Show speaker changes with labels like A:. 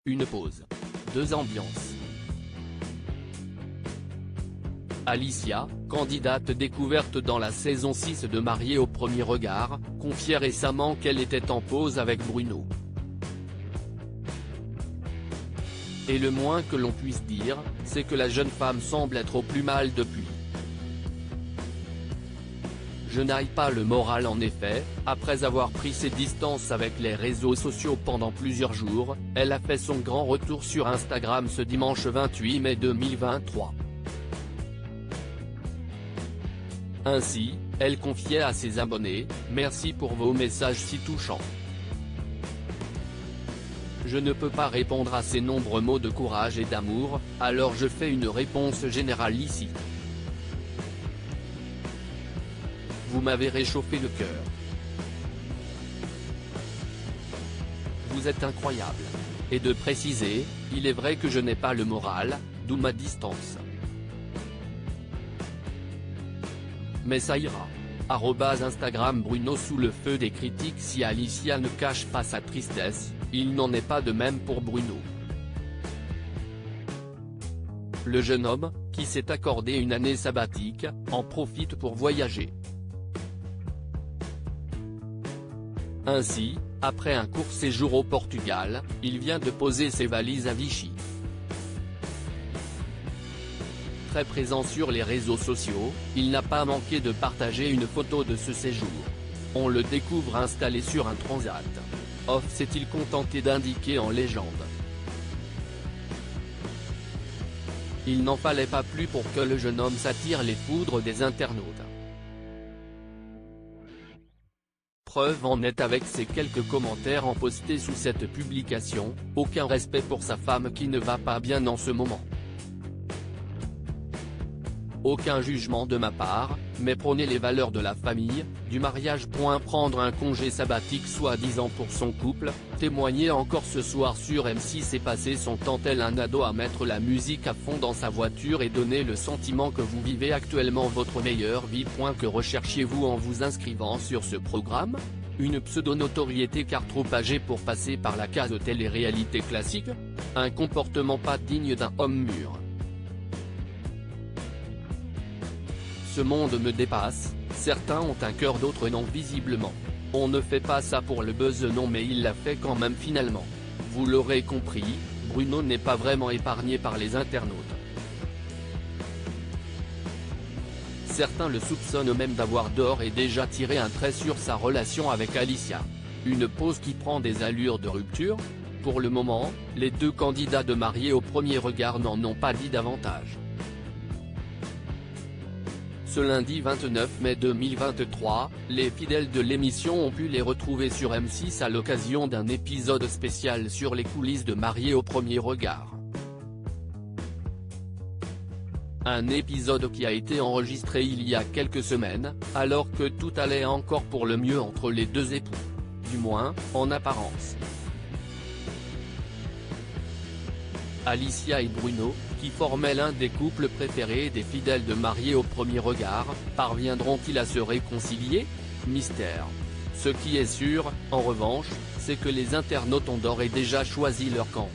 A: Une pause. Deux ambiances. Alicia, candidate découverte dans la saison 6 de Mariés au premier regard, confiait récemment qu'elle était en pause avec Bruno. Et le moins que l'on puisse dire, c'est que la jeune femme semble être au plus mal depuis. Je n'aille pas le moral en effet, après avoir pris ses distances avec les réseaux sociaux pendant plusieurs jours, elle a fait son grand retour sur Instagram ce dimanche 28 mai 2023. Ainsi, elle confiait à ses abonnés « Merci pour vos messages si touchants. Je ne peux pas répondre à ces nombreux mots de courage et d'amour, alors je fais une réponse générale ici. Vous m'avez réchauffé le cœur. Vous êtes incroyable. » Et de préciser, il est vrai que je n'ai pas le moral, d'où ma distance. Mais ça ira. Instagram Bruno sous le feu des critiques. Si Alicia ne cache pas sa tristesse, il n'en est pas de même pour Bruno. Le jeune homme, qui s'est accordé une année sabbatique, en profite pour voyager. Ainsi, après un court séjour au Portugal, il vient de poser ses valises à Vichy. Très présent sur les réseaux sociaux, il n'a pas manqué de partager une photo de ce séjour. On le découvre installé sur un transat. Off s'est-il contenté d'indiquer en légende. Il n'en fallait pas plus pour que le jeune homme s'attire les foudres des internautes. Preuve en est avec ces quelques commentaires en postés sous cette publication, aucun respect pour sa femme qui ne va pas bien en ce moment. Aucun jugement de ma part, mais prôner les valeurs de la famille, du mariage. Prendre un congé sabbatique soi-disant pour son couple, témoigner encore ce soir sur M6 et passer son temps tel un ado à mettre la musique à fond dans sa voiture et donner le sentiment que vous vivez actuellement votre meilleure vie. Que recherchiez-vous en vous inscrivant sur ce programme? Une pseudo-notoriété car trop âgé pour passer par la case télé-réalité classique? Un comportement pas digne d'un homme mûr. Ce monde me dépasse, certains ont un cœur d'autres non visiblement. On ne fait pas ça pour le buzz non mais il l'a fait quand même finalement. Vous l'aurez compris, Bruno n'est pas vraiment épargné par les internautes. Certains le soupçonnent même d'avoir d'ores et déjà tiré un trait sur sa relation avec Alicia. Une pause qui prend des allures de rupture? Pour le moment, les deux candidats de Mariés au premier regard n'en ont pas dit davantage. Ce lundi 29 mai 2023, les fidèles de l'émission ont pu les retrouver sur M6 à l'occasion d'un épisode spécial sur les coulisses de Mariés au premier regard. Un épisode qui a été enregistré il y a quelques semaines, alors que tout allait encore pour le mieux entre les deux époux. Du moins, en apparence. Alicia et Bruno, qui formaient l'un des couples préférés des fidèles de Mariés au premier regard, parviendront-ils à se réconcilier? Mystère. Ce qui est sûr, en revanche, c'est que les internautes ont d'ores et déjà choisi leur camp.